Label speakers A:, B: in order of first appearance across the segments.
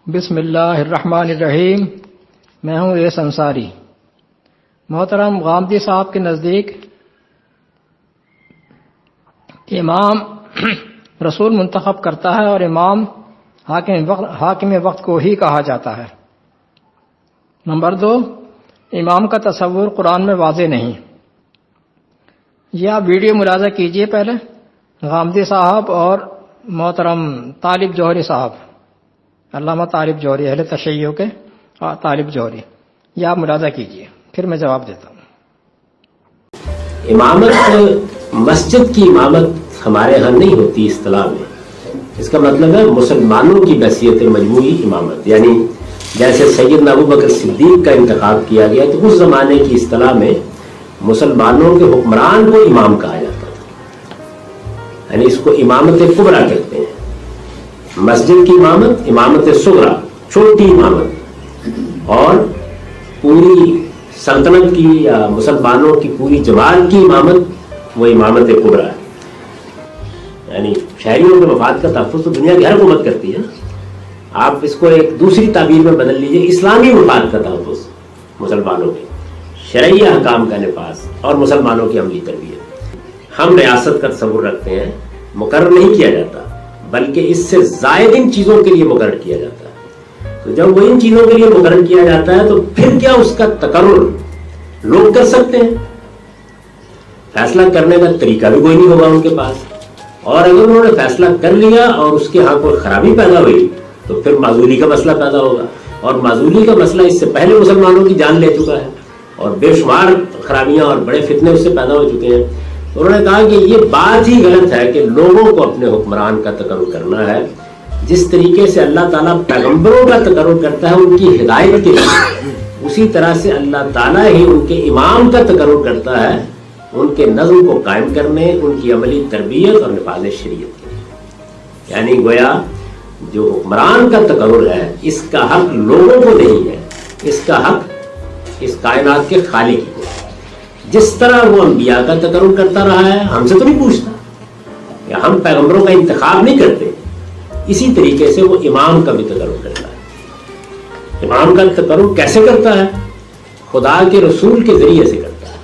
A: بسم اللہ الرحمن الرحیم۔ میں ہوں ایس انصاری۔ محترم غامدی صاحب کے نزدیک امام رسول منتخب کرتا ہے اور امام حاکم وقت کو ہی کہا جاتا ہے۔ نمبر 2، امام کا تصور قرآن میں واضح نہیں۔ یہ آپ ویڈیو ملاحظہ کیجئے پہلے، غامدی صاحب اور محترم طالب جوہری صاحب، علامہ طالب جوہری، اہل تشیع کے طالب جوہری، یہ آپ ملاحظہ کیجئے، پھر میں جواب دیتا ہوں۔
B: امامت مسجد کی امامت ہمارے ہاں نہیں ہوتی اصطلاح میں۔ اس کا مطلب ہے مسلمانوں کی بحثیت مجموعی امامت، یعنی جیسے سیدنا ابوبکر صدیق کا انتخاب کیا گیا تو اس زمانے کی اصطلاح میں مسلمانوں کے حکمران کو امام کہا جاتا تھا، یعنی اس کو امامت کبریٰ کہتے ہیں۔ مسجد کی امامت، امامت صغریٰ چھوٹی امامت، اور پوری سلطنت کی یا مسلمانوں کی پوری جماعت کی امامت وہ امامت کبریٰ ہے۔ یعنی شہریوں کے مفاد کا تحفظ تو دنیا کی ہر حکومت کرتی ہے، آپ اس کو ایک دوسری تعبیر میں بدل لیجئے، اسلامی مفاد کا تحفظ، مسلمانوں کے شرعی احکام کا نفاذ اور مسلمانوں کی عملی تربیت۔ ہم ریاست کا تصور رکھتے ہیں، مقرر نہیں کیا جاتا بلکہ اس سے زائد ان چیزوں کے لیے مقرر کیا جاتا ہے۔ تو جب وہ ان چیزوں کے لیے مقرر کیا جاتا ہے تو پھر کیا اس کا تقرر لوگ کر سکتے ہیں؟ فیصلہ کرنے کا طریقہ بھی کوئی نہیں ہوگا ان کے پاس، اور اگر انہوں نے فیصلہ کر لیا اور اس کے ہاں کوئی خرابی پیدا ہوئی تو پھر معزولی کا مسئلہ پیدا ہوگا، اور معزولی کا مسئلہ اس سے پہلے مسلمانوں کی جان لے چکا ہے اور بے شمار خرابیاں اور بڑے فتنے اس سے پیدا ہو چکے ہیں۔ انہوں نے کہا کہ یہ بات ہی غلط ہے کہ لوگوں کو اپنے حکمران کا تقرر کرنا ہے، جس طریقے سے اللہ تعالیٰ پیغمبروں کا تقرر کرتا ہے ان کی ہدایت کے لیے، اسی طرح سے اللہ تعالیٰ ہی ان کے امام کا تقرر کرتا ہے ان کے نظم کو قائم کرنے، ان کی عملی تربیت اور نفاذ شریعت کے لیے۔ یعنی گویا جو حکمران کا تقرر ہے اس کا حق لوگوں کو نہیں ہے، اس کا حق اس کائنات کے خالق کو۔ جس طرح وہ انبیاء کا تقرر کرتا رہا ہے، ہم سے تو نہیں پوچھتا، یا ہم پیغمبروں کا انتخاب نہیں کرتے، اسی طریقے سے وہ امام کا بھی تقرر کرتا ہے۔ امام کا تقرر کیسے کرتا ہے؟ خدا کے رسول کے ذریعے سے کرتا ہے،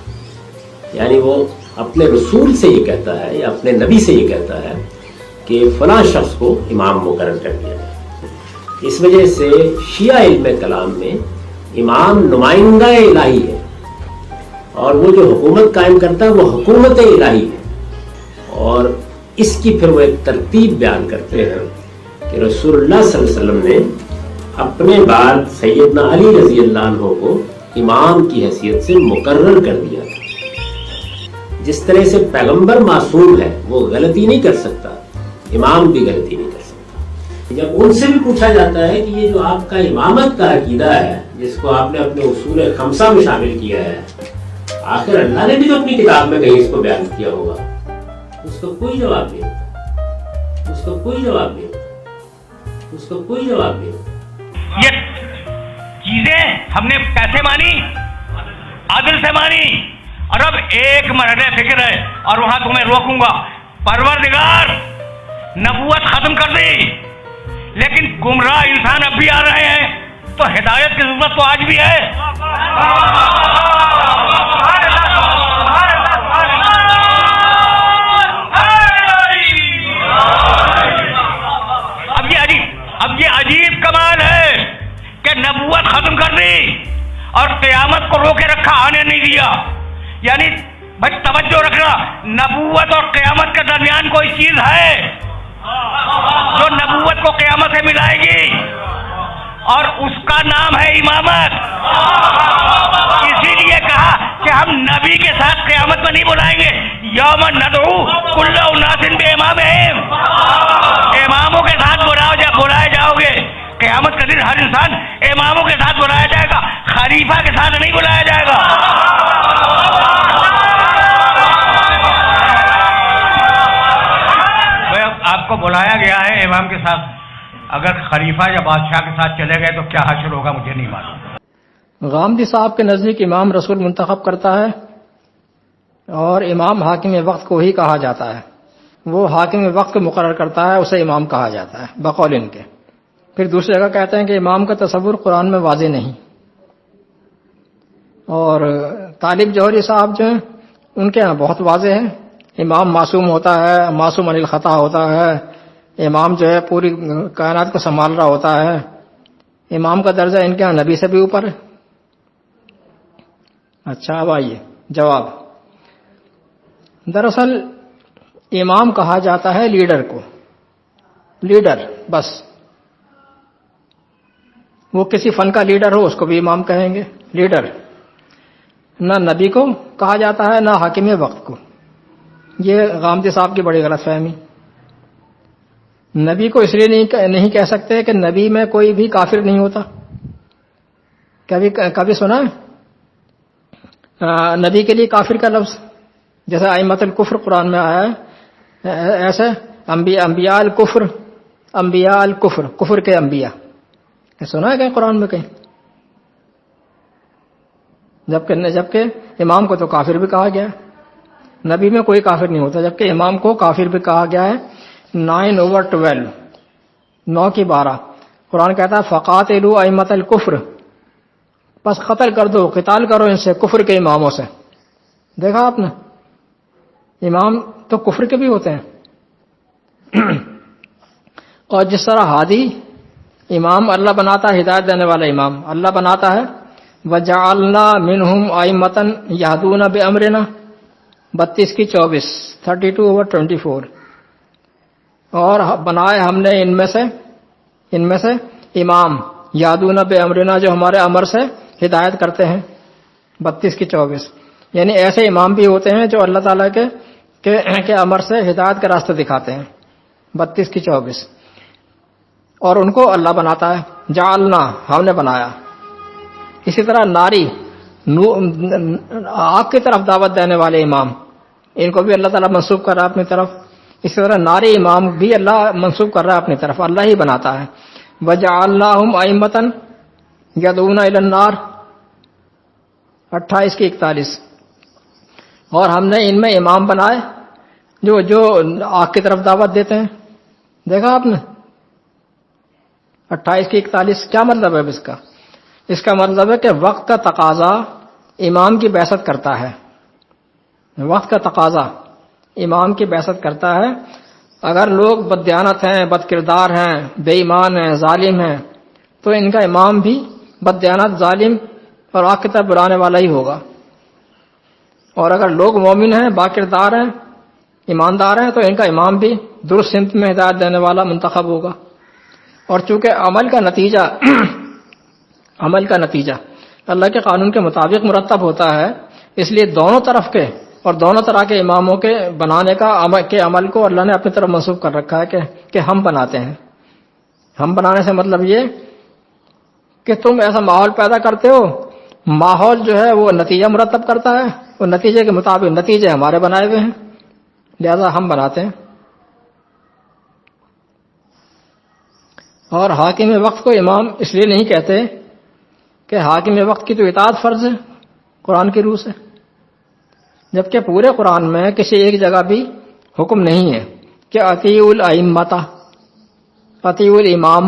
B: یعنی وہ اپنے رسول سے یہ کہتا ہے یا اپنے نبی سے یہ کہتا ہے کہ فلاں شخص کو امام مقرر کر دیا جائے۔ اس وجہ سے شیعہ علم کلام میں امام نمائندہ الہی ہے، اور وہ جو حکومت قائم کرتا ہے وہ حکومت الہی ہے، اور اس کی پھر وہ ایک ترتیب بیان کرتے ہیں کہ رسول اللہ صلی اللہ علیہ وسلم نے اپنے بعد سیدنا علی رضی اللہ عنہ کو امام کی حیثیت سے مقرر کر دیا۔ جس طرح سے پیغمبر معصوم ہے، وہ غلطی نہیں کر سکتا، امام بھی غلطی نہیں کر سکتا۔ جب ان سے بھی پوچھا جاتا ہے کہ یہ جو آپ کا امامت کا عقیدہ ہے جس کو آپ نے اپنے اصول خمسہ میں شامل کیا ہے، آخر اللہ نے بھی تو اپنی کتاب میں کہیں اس کو بیان کیا ہوگا، اس کا کوئی جواب نہیں ہوتا، اس کا کوئی جواب نہیں ہوتا، اس کا کوئی جواب نہیں ہوتا۔
C: یہ چیزیں ہم نے کیسے مانی؟ عدل سے مانی، اور اب ایک مرحلہ فکر ہے اور وہاں تمہیں روکوں گا۔ پروردگار نبوت ختم کر دی، لیکن گمراہ انسان اب بھی آ رہے ہیں، تو ہدایت کی ضرورت تو آج بھی ہے۔ اب یہ عجیب کمال ہے کہ نبوت ختم کر دی اور قیامت کو روکے رکھا، آنے نہیں دیا۔ یعنی بھائی توجہ رکھنا، نبوت اور قیامت کے درمیان کوئی چیز ہے جو نبوت کو قیامت سے ملائے گی، اور اس کا نام ہے امامت۔ اسی لیے کہا کہ ہم نبی کے ساتھ قیامت میں نہیں بلائیں گے، یوم ندعو کل اناس بامامہم، اماموں کے ساتھ بلائے جاؤ گے۔ قیامت کا دن ہر انسان اماموں کے ساتھ بلایا جائے گا، خلیفہ کے ساتھ نہیں بلایا جائے گا۔ آپ کو بلایا گیا ہے امام کے ساتھ، اگر خلیفہ یا بادشاہ کے ساتھ چلے گئے تو کیا حشر ہوگا مجھے نہیں معلوم۔
A: غامدی صاحب کے نزدیک امام رسول منتخب کرتا ہے اور امام حاکم وقت کو ہی کہا جاتا ہے۔ وہ حاکم وقت کو مقرر کرتا ہے، اسے امام کہا جاتا ہے بقول ان کے۔ پھر دوسری جگہ کہتے ہیں کہ امام کا تصور قرآن میں واضح نہیں. اور طالب جوہری صاحب جو ہیں ان کے یہاں بہت واضح ہے. امام معصوم ہوتا ہے، معصوم عن الخطا ہوتا ہے، امام جو ہے پوری کائنات کو سنبھال رہا ہوتا ہے. امام کا درجہ ان کے یہاں نبی سے بھی اوپر ہے. اچھا اب آئیے جواب. دراصل امام کہا جاتا ہے لیڈر کو، لیڈر بس. وہ کسی فن کا لیڈر ہو اس کو بھی امام کہیں گے، لیڈر. نہ نبی کو کہا جاتا ہے نہ حاکم وقت کو. یہ غامدی صاحب کی بڑی غلط فہمی. نبی کو اس لیے نہیں کہہ سکتے کہ نبی میں کوئی بھی کافر نہیں ہوتا. کبھی سنا نبی کے لیے کافر کا لفظ؟ جیسے ائمۃ الکفر قرآن میں آیا ہے، ایسے انبیاء الکفر، انبیاء الکفر، کفر کے انبیاء. سنا ہے کہیں قرآن میں کہیں؟ جبکہ امام کو تو کافر بھی کہا گیا ہے. نبی میں کوئی کافر نہیں ہوتا، جبکہ امام کو کافر بھی کہا گیا ہے. 9/12، 9/12 قرآن کہتا ہے فقاتلوا ائمۃ الکفر، بس قتل کر دو، قتال کرو ان سے، کفر کے اماموں سے. دیکھا آپ نے، امام تو کفر کے بھی ہوتے ہیں. اور جس طرح ہادی امام اللہ بناتا ہے، ہدایت دینے والا امام اللہ بناتا ہے. وَجَعَلْنَا مِنْهُمْ أَئِمَّةً يَهْدُونَ بِأَمْرِنَا 32/24، 32/24. اور بنائے ہم نے ان میں سے امام یادون بِأَمْرِنَا، جو ہمارے امر سے ہدایت کرتے ہیں. 32/24. یعنی ایسے امام بھی ہوتے ہیں جو اللہ تعالیٰ کے امر سے ہدایت کا راستہ دکھاتے ہیں. 32/24. اور ان کو اللہ بناتا ہے. جعلنا، ہم نے بنایا. اسی طرح ناری، آگ کی طرف دعوت دینے والے امام، ان کو بھی اللہ تعالیٰ منسوب کر رہا ہے اپنی طرف. اسی طرح ناری امام بھی اللہ منسوب کر رہا ہے اپنی طرف، اللہ ہی بناتا ہے. وَجَعَلْنَاهُمْ أَئِمَّةً يَدْعُونَ إِلَى النَّارِ 28/41. اور ہم نے ان میں امام بنائے جو آگ کی طرف دعوت دیتے ہیں. دیکھا آپ نے 28/41. کیا مطلب ہے اس کا؟ اس کا مطلب ہے کہ وقت کا تقاضا امام کی بعثت کرتا ہے. وقت کا تقاضا امام کی بعثت کرتا ہے. اگر لوگ بددیانت ہیں، بد کردار ہیں، بے ایمان ہیں، ظالم ہیں، تو ان کا امام بھی بددیانت، ظالم اور آگ کی طرف بلانے والا ہی ہوگا. اور اگر لوگ مومن ہیں، با کردار ہیں، ایماندار ہیں، تو ان کا امام بھی درست سمت میں ہدایت دینے والا منتخب ہوگا. اور چونکہ عمل کا نتیجہ اللہ کے قانون کے مطابق مرتب ہوتا ہے، اس لیے دونوں طرف کے اور دونوں طرح کے اماموں کے بنانے کے عمل کو اللہ نے اپنی طرف منسوب کر رکھا ہے کہ ہم بناتے ہیں. ہم بنانے سے مطلب یہ کہ تم ایسا ماحول پیدا کرتے ہو، ماحول جو ہے وہ نتیجہ مرتب کرتا ہے، وہ نتیجے کے مطابق نتیجے ہمارے بنائے ہوئے ہیں، لہذا ہم بناتے ہیں. اور حاکم وقت کو امام اس لیے نہیں کہتے کہ حاکم وقت کی تو اطاعت فرض ہے قرآن کی روح سے، جبکہ پورے قرآن میں کسی ایک جگہ بھی حکم نہیں ہے کہ اطیعوا الائمۃ، اطیعوا الامام،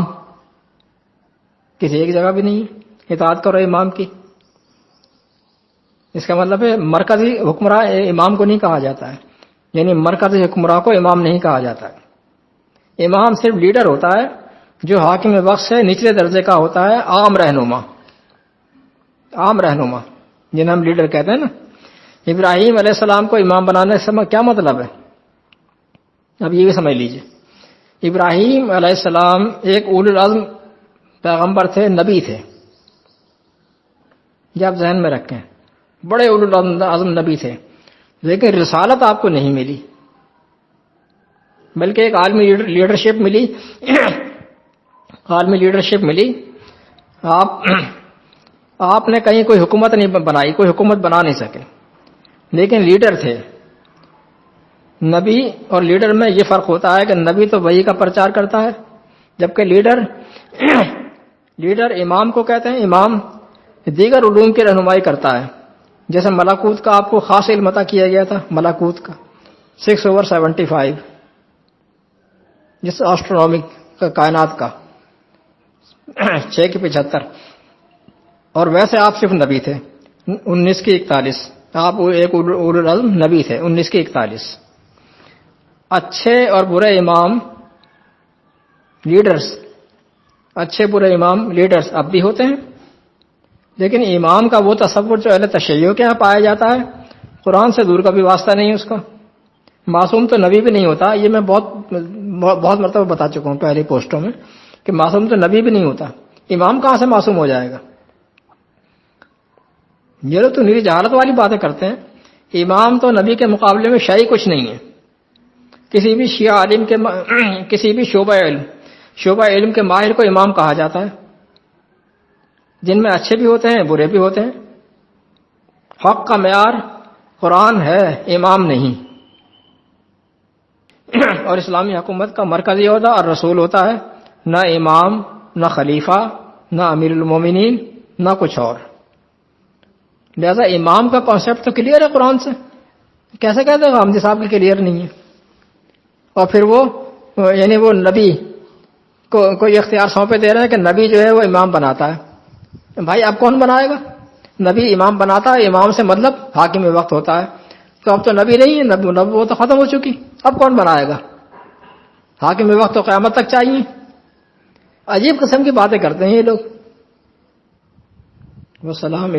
A: کسی ایک جگہ بھی نہیں ہے اطاعت کرو امام کی. اس کا مطلب ہے مرکزی حکمراں امام کو نہیں کہا جاتا ہے، یعنی مرکزی حکمراں کو امام نہیں کہا جاتا ہے. امام صرف لیڈر ہوتا ہے جو حاکم وقت سے نچلے درجے کا ہوتا ہے، عام رہنما، عام رہنما جنہیں ہم لیڈر کہتے ہیں نا. ابراہیم علیہ السلام کو امام بنانے سے کیا مطلب ہے؟ اب یہ بھی سمجھ لیجئے. ابراہیم علیہ السلام ایک اولو العزم پیغمبر تھے، نبی تھے. یہ آپ ذہن میں رکھیں، بڑے اولو العزم نبی تھے، لیکن رسالت آپ کو نہیں ملی، بلکہ ایک عالمی لیڈرشپ ملی. عالمی لیڈرشپ ملی. آپ نے کہیں کوئی حکومت نہیں بنائی، کوئی حکومت بنا نہیں سکے، لیکن لیڈر تھے. نبی اور لیڈر میں یہ فرق ہوتا ہے کہ نبی تو وحی کا پرچار کرتا ہے، جبکہ لیڈر امام کو کہتے ہیں. امام دیگر علوم کی رہنمائی کرتا ہے، جیسے ملاکوت کا آپ کو خاص علم عطا کیا گیا تھا، ملاکوت کا 6/75، جس آسٹرونومک کائنات کا 6 کی 75، اور ویسے آپ صرف نبی تھے 19 کی 41، آپ ایک اولو العزم نبی تھے 19 کی 41۔ اچھے اور برے امام لیڈرز، اچھے برے امام لیڈرز اب بھی ہوتے ہیں، لیکن امام کا وہ تصور جو اہل تشیع کے یہاں پایا جاتا ہے قرآن سے دور کا بھی واسطہ نہیں ہے اس کا۔ معصوم تو نبی بھی نہیں ہوتا، یہ میں بہت مرتبہ بتا چکا ہوں پہلی پوسٹوں میں کہ معصوم تو نبی بھی نہیں ہوتا، امام کہاں سے معصوم ہو جائے گا؟ یہ لوگ تو میری جہالت والی باتیں کرتے ہیں۔ امام تو نبی کے مقابلے میں شیء کچھ نہیں ہے۔ کسی بھی شیعہ عالم کے کسی بھی شعبہ علم کے ماہر کو امام کہا جاتا ہے، جن میں اچھے بھی ہوتے ہیں برے بھی ہوتے ہیں۔ حق کا معیار قرآن ہے، امام نہیں۔ اور اسلامی حکومت کا مرکزی عہدہ اور رسول ہوتا ہے، نہ امام، نہ خلیفہ، نہ امیر المومنین، نہ کچھ اور۔ لہذا امام کا کانسیپٹ تو کلیئر ہے قرآن سے، کیسے کہتے ہیں غامدی صاحب کی کلیئر نہیں ہے؟ اور پھر وہ یعنی وہ نبی کو کوئی اختیار سونپے دے رہے ہیں کہ نبی جو ہے وہ امام بناتا ہے۔ بھائی اب کون بنائے گا؟ نبی امام بناتا ہے، امام سے مطلب حاکم وقت ہوتا ہے، تو اب تو نبی نہیں ہے، نبوت تو ختم ہو چکی، اب کون بنائے گا؟ حاکم وقت تو قیامت تک چاہیے۔ عجیب قسم کی باتیں کرتے ہیں یہ لوگ۔ وہ سلام